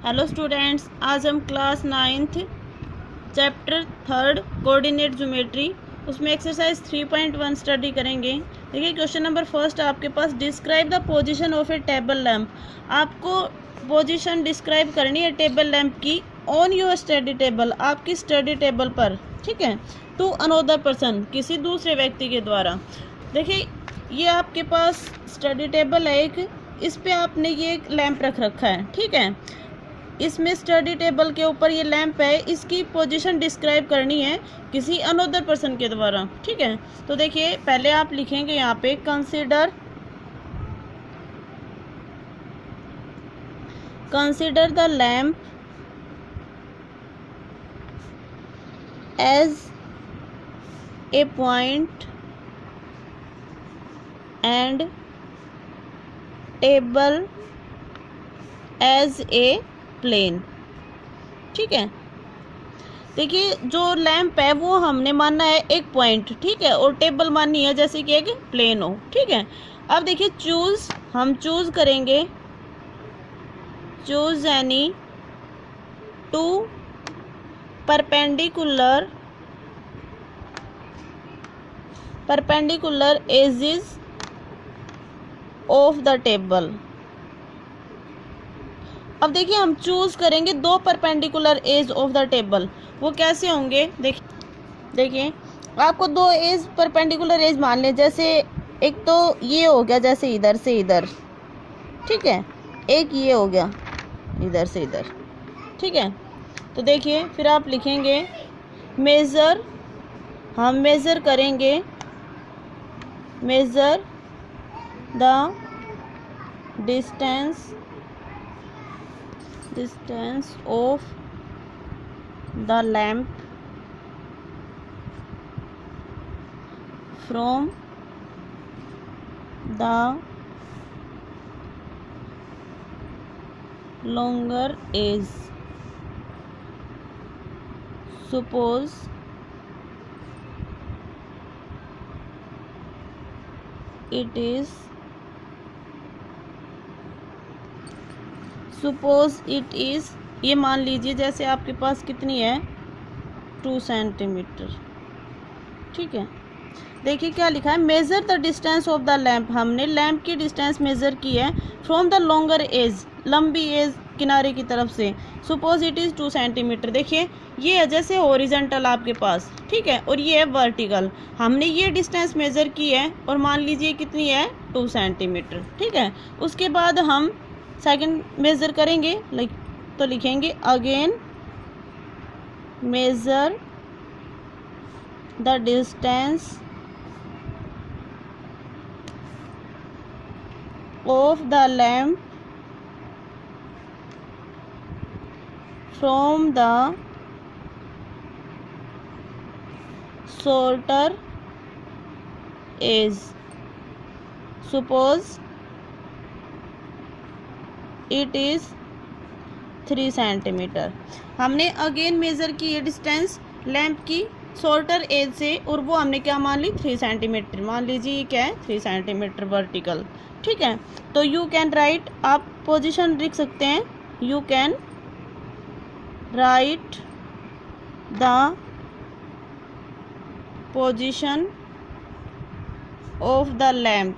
Hello students, आज हम class 9th chapter 3 coordinate geometry उसमें एक्सरसाइज 3.1 स्टडी करेंगे। देखिए क्वेश्चन नंबर फर्स्ट आपके पास, describe the position of a table lamp. आपको पोजीशन डिस्क्राइब करनी है टेबल लैंप की ऑन योर स्टडी टेबल, आपकी स्टडी टेबल पर, ठीक है, टू अनोदर पर्सन, किसी दूसरे व्यक्ति के द्वारा। देखिए ये आपके पास स्टडी टेबल है एक, इस पे आपने ये लैंप रख रखा है, ठीक है। इसमें स्टडी टेबल के ऊपर ये लैंप है, इसकी पोजीशन डिस्क्राइब करनी है किसी अनोदर पर्सन के द्वारा, ठीक है। तो देखिए पहले आप लिखेंगे यहाँ पे consider the lamp as a point and table as a plane, ठीक है। देखिए जो लैंप है वो हमने मानना है एक पॉइंट, ठीक है, और टेबल माननी है जैसे कि एक प्लेन हो, ठीक है। अब देखिए हम चूज करेंगे, choose any two perpendicular edges of the table. अब देखिए हम चूज करेंगे दो perpendicular edge of the table, वो कैसे होंगे देखिए आपको दो एज परपेंडिकुलर एज मान लें, जैसे एक तो ये हो गया जैसे इधर से इधर, ठीक है, एक ये हो गया इधर से इधर, ठीक है। तो देखिए फिर आप लिखेंगे मेज़र, हम मेज़र करेंगे, measure the distance of the lamp from the longer edge. Suppose it is, ये मान लीजिए जैसे आपके पास कितनी है 2 सेंटीमीटर, ठीक है। देखिए क्या लिखा है, measure the distance of the lamp, हमने लैंप की डिस्टेंस मेज़र की है फ्रॉम द लॉन्गर एज, लंबी एज किनारे की तरफ से। सपोज इट इज़ 2 सेंटीमीटर, देखिए ये है जैसे हॉरिजॉन्टल आपके पास, ठीक है, और ये है वर्टिकल। हमने ये डिस्टेंस मेज़र की है और मान लीजिए कितनी है 2 सेंटीमीटर, ठीक है। उसके बाद हम सेकंड मेज़र करेंगे, तो लिखेंगे again measure the distance of the lamp from the shorter edge. Suppose it is 3 centimetre. हमने अगेन मेज़र की ये डिस्टेंस लैंप की शॉर्टर एज से, और वो हमने क्या मान ली 3 सेंटीमीटर, मान लीजिए ये क्या है 3 सेंटीमीटर वर्टिकल, ठीक है। तो यू कैन राइट, आप पोजीशन लिख सकते हैं, you can write the position of the lamp,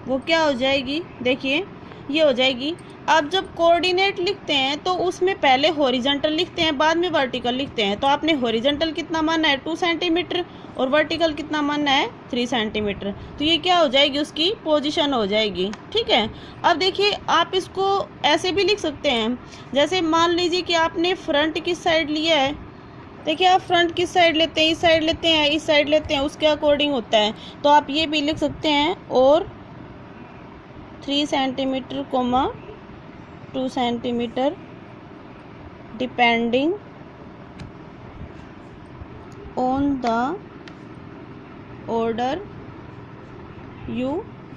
वो क्या हो जाएगी, देखिए ये हो जाएगी। अब जब कोऑर्डिनेट लिखते हैं तो उसमें पहले हॉरिजॉन्टल लिखते हैं, बाद में वर्टिकल लिखते हैं। तो आपने हॉरिजॉन्टल कितना मानना है 2 सेंटीमीटर और वर्टिकल कितना मानना है 3 सेंटीमीटर। तो ये क्या हो जाएगी, उसकी पोजीशन हो जाएगी, ठीक है। अब देखिए आप इसको ऐसे भी लिख सकते हैं, जैसे मान लीजिए कि आपने फ्रंट किस साइड लिया है, देखिए आप फ्रंट किस साइड लेते हैं, इस साइड लेते हैं, इस साइड लेते हैं, उसके अकॉर्डिंग होता है। तो आप ये भी लिख सकते हैं, और 3 centimetre 2 centimetre depending on the order you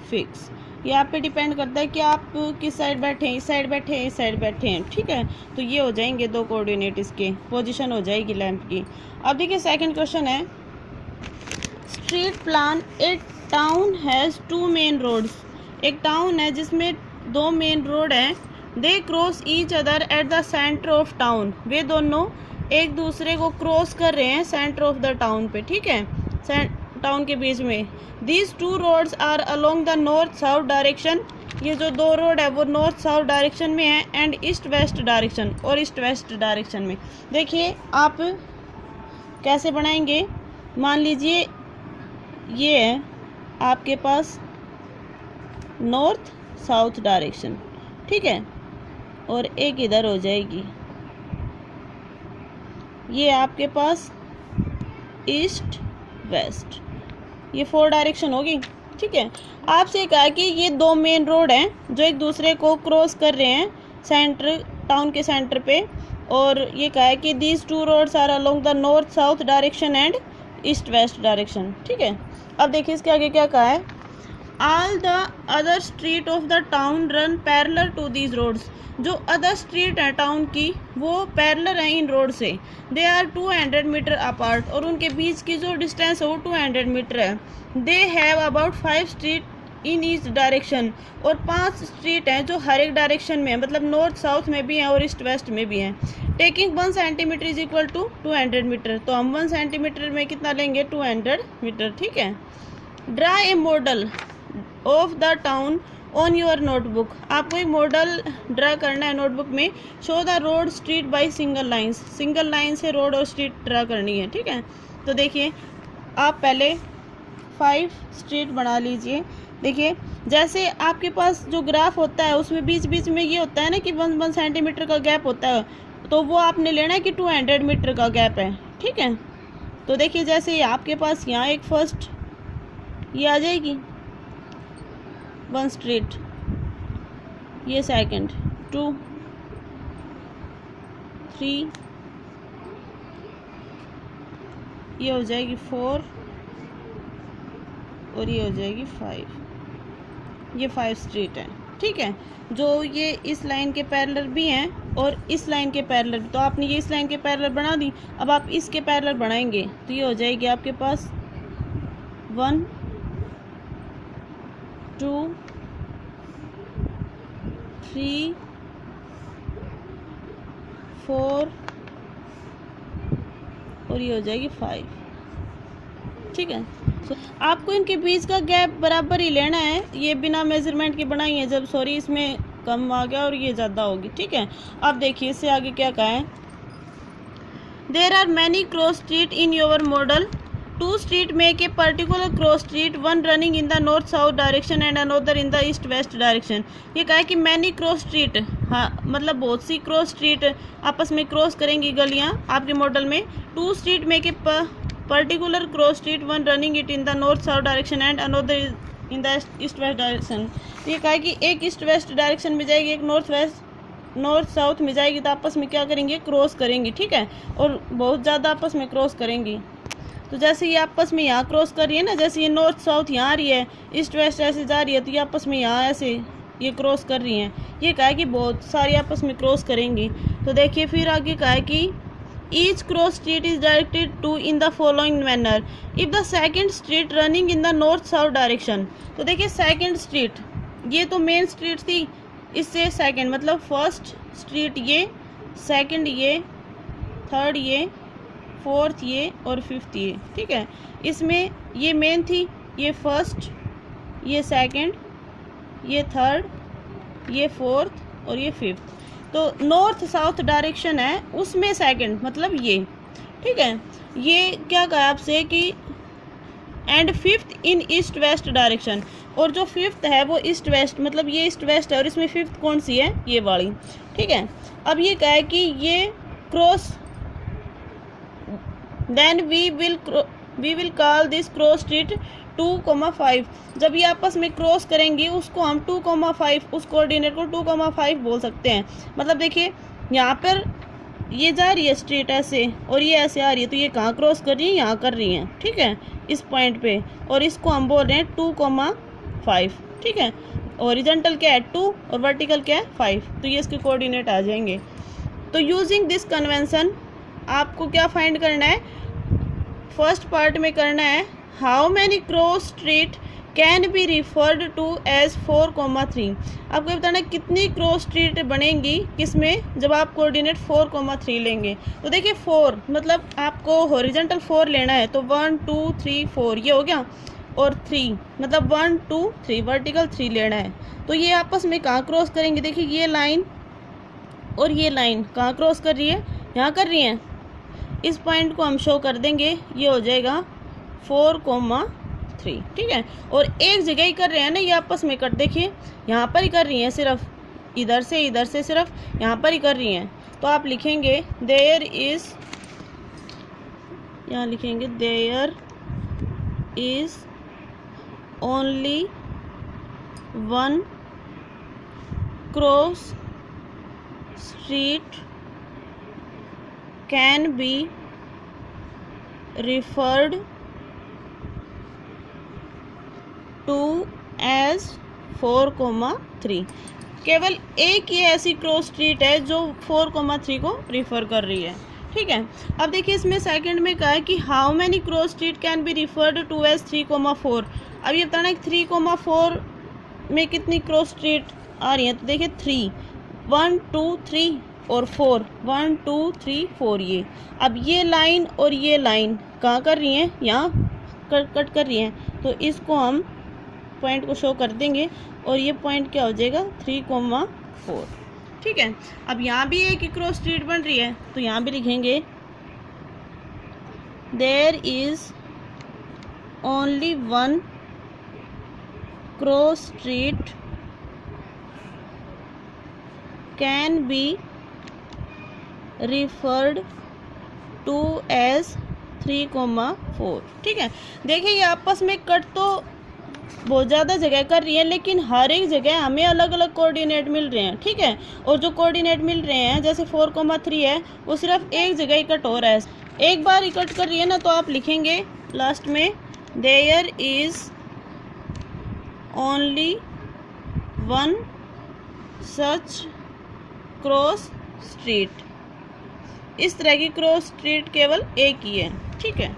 fix. ये आप पे डिपेंड करता है कि आप किस साइड बैठे हैं, इस साइड बैठे हैं, इस साइड बैठे हैं, ठीक है। तो ये हो जाएंगे दो कोऑर्डिनेट, इसके पोजीशन हो जाएगी लैंप की। अब देखिए सेकंड क्वेश्चन है, street plan, a town has 2 main roads. एक टाउन है जिसमें 2 मेन रोड हैं, they cross each other at the centre of town, वे दोनों एक दूसरे को क्रॉस कर रहे हैं सेंटर ऑफ द टाउन पे, ठीक है, टाउन के बीच में। These two roads are along the north south direction, ये जो दो रोड है वो नॉर्थ साउथ डायरेक्शन में है, एंड ईस्ट वेस्ट डायरेक्शन, और ईस्ट वेस्ट डायरेक्शन में। देखिए आप कैसे बनाएंगे, मान लीजिए ये है आपके पास नॉर्थ साउथ डायरेक्शन, ठीक है, और एक इधर हो जाएगी, ये आपके पास ईस्ट वेस्ट, ये 4 डायरेक्शन होगी, ठीक है। आपसे कहा कि ये दो मेन रोड हैं जो एक दूसरे को क्रॉस कर रहे हैं सेंटर, टाउन के सेंटर पे, और ये कहा है कि these two roads are along the north south direction and east west direction, ठीक है। अब देखिए इसके आगे क्या कहा है, all the other street of the town run parallel to these roads, जो अदर स्ट्रीट है टाउन की वो पैरेलल है इन रोड से। दे आर 200 मीटर अपार्ट, और उनके बीच की जो डिस्टेंस है वो 200 मीटर है। They have about 5 street in each direction, और 5 स्ट्रीट हैं जो हर एक डायरेक्शन में है, मतलब नॉर्थ साउथ में भी हैं और ईस्ट वेस्ट में भी हैं। Taking 1 centimetre is equal to 200 metre, तो हम 1 सेंटीमीटर में कितना लेंगे, 200 मीटर, ठीक है। Draw a model of the town on your notebook, आपको एक मॉडल ड्रा करना है नोटबुक में। Show the road street by single lines, single line से रोड और स्ट्रीट ड्रा करनी है, ठीक है। तो देखिए आप पहले 5 स्ट्रीट बना लीजिए। देखिए जैसे आपके पास जो ग्राफ होता है उसमें बीच बीच में ये होता है ना कि 1 सेंटीमीटर का गैप होता है, तो वो आपने लेना है कि 200 मीटर का गैप है, ठीक है। तो देखिए जैसे आपके पास यहाँ एक फर्स्ट ये आ जाएगी 1 स्ट्रीट, ये सेकंड 2 3, ये हो जाएगी 4, और ये हो जाएगी 5, ये 5 स्ट्रीट है, ठीक है, जो ये इस लाइन के पैरेलल भी हैं और इस लाइन के पैरेलल भी। तो आपने ये इस लाइन के पैरेलल बना दी, अब आप इसके पैरेलल बनाएंगे तो ये हो जाएगी आपके पास 1 2 3 4, और ये हो जाएगी 5, ठीक है। आपको इनके बीच का गैप बराबर ही लेना है, ये बिना मेजरमेंट के बनाई है जब, सॉरी इसमें कम आ गया और ये ज़्यादा होगी, ठीक है। अब देखिए इससे आगे क्या कहा है, there are many cross street in your model, 2 street make a particular cross street, 1 running in the north south direction and another in the east west direction. ये कहा है कि मैनी क्रॉस स्ट्रीट, हाँ मतलब बहुत सी क्रॉस स्ट्रीट आपस में cross करेंगी गलियाँ आपके मॉडल में। 2 street make a particular cross street, 1 running it in the north south direction and another in the east west direction. ये कहा है कि एक ईस्ट वेस्ट डायरेक्शन में जाएगी, एक नॉर्थ साउथ में जाएगी, तो आपस में क्या करेंगे, क्रॉस करेंगी, ठीक है, और बहुत ज़्यादा आपस में क्रॉस करेंगी। तो जैसे ये आपस में यहाँ क्रॉस कर रही है ना, जैसे ये नॉर्थ साउथ यहाँ आ रही है, ईस्ट वेस्ट ऐसे जा रही है, तो ये आपस में यहाँ ऐसे ये क्रॉस कर रही हैं। ये कहा है कि बहुत सारी आपस में क्रॉस करेंगी। तो देखिए फिर आगे कहा है कि each cross street is directed to in the following manner, if the second street running in the north south direction. तो देखिए सेकेंड स्ट्रीट, ये तो मेन स्ट्रीट थी, इससे सेकेंड मतलब फर्स्ट स्ट्रीट ये, सेकेंड ये, थर्ड ये, फोर्थ ये, और फिफ्थ ये, ठीक है। इसमें ये मेन थी, ये फर्स्ट, ये सेकंड, ये थर्ड, ये फोर्थ, और ये फिफ्थ। तो नॉर्थ साउथ डायरेक्शन है उसमें सेकंड मतलब ये, ठीक है। ये क्या कहा आपसे कि and fifth in east west direction, और जो फिफ्थ है वो ईस्ट वेस्ट मतलब ये ईस्ट वेस्ट है, और इसमें फिफ्थ कौन सी है, ये वाली, ठीक है। अब ये कहा है कि ये cross, then we will call this cross street 2,5। जब ये आपस में क्रॉस करेंगी उसको हम 2,5, उस कोऑर्डिनेट को 2,5 बोल सकते हैं। मतलब देखिए यहाँ पर ये जा रही है स्ट्रीट ऐसे, और ये ऐसे आ रही है, तो ये कहाँ क्रॉस कर रही है, यहाँ कर रही हैं, ठीक है, इस पॉइंट पे, और इसको हम बोल रहे हैं 2,5, ठीक है। हॉरिजॉन्टल क्या है 2 और वर्टिकल क्या है 5, तो ये इसके कोऑर्डिनेट आ जाएंगे। तो यूजिंग दिस कन्वेंशन आपको क्या फाइंड करना है, फर्स्ट पार्ट में करना है how many cross street can be referred to as 4,3। आपको ये बताना है कितनी क्रॉस स्ट्रीट बनेंगी किसमें, जब आप कोऑर्डिनेट 4,3 लेंगे। तो देखिए 4 मतलब आपको हॉरिजॉन्टल 4 लेना है, तो 1 2 3 4 ये हो गया, और 3 मतलब 1 2 3 वर्टिकल 3 लेना है। तो ये आपस में कहाँ क्रॉस करेंगे, देखिए ये लाइन और ये लाइन कहाँ क्रॉस कर रही है, यहाँ कर रही है। इस पॉइंट को हम शो कर देंगे, ये हो जाएगा 4,3, ठीक है। और एक जगह ही कर रहे हैं ना ये आपस में कट, देखिए यहाँ पर ही कर रही हैं, सिर्फ इधर से सिर्फ यहाँ पर ही कर रही हैं। तो आप लिखेंगे देयर इज, यहाँ लिखेंगे there is only one cross street can be referred to as 4,3। केवल एक ही ऐसी क्रॉस स्ट्रीट है जो 4,3 को रिफ़र कर रही है, ठीक है। अब देखिए इसमें सेकंड में कहा है कि how many cross street can be referred to as 3,4। अब ये बताना है 3,4 में कितनी क्रॉस स्ट्रीट आ रही है। तो देखिए 3 1 2 3 और 4 1 2 3 4 ये। अब ये लाइन और ये लाइन कहाँ कर रही हैं, यहाँ कट कर रही हैं। तो इसको हम पॉइंट को शो कर देंगे और ये पॉइंट क्या हो जाएगा 3,4, ठीक है। अब यहाँ भी एक क्रॉस स्ट्रीट बन रही है, तो यहाँ भी लिखेंगे there is only one cross street can be referred to as 3,4, ठीक है। देखिए ये आपस में कट तो बहुत ज़्यादा जगह कर रही है, लेकिन हर एक जगह हमें अलग अलग कोऑर्डिनेट मिल रहे हैं, ठीक है। और जो कोऑर्डिनेट मिल रहे हैं जैसे 4,3 है वो सिर्फ एक जगह ही कट हो रहा है, एक बार ही कट कर रही है ना। तो आप लिखेंगे लास्ट में there is only one such cross street. इस तरह की क्रॉस स्ट्रीट केवल एक ही है, ठीक है।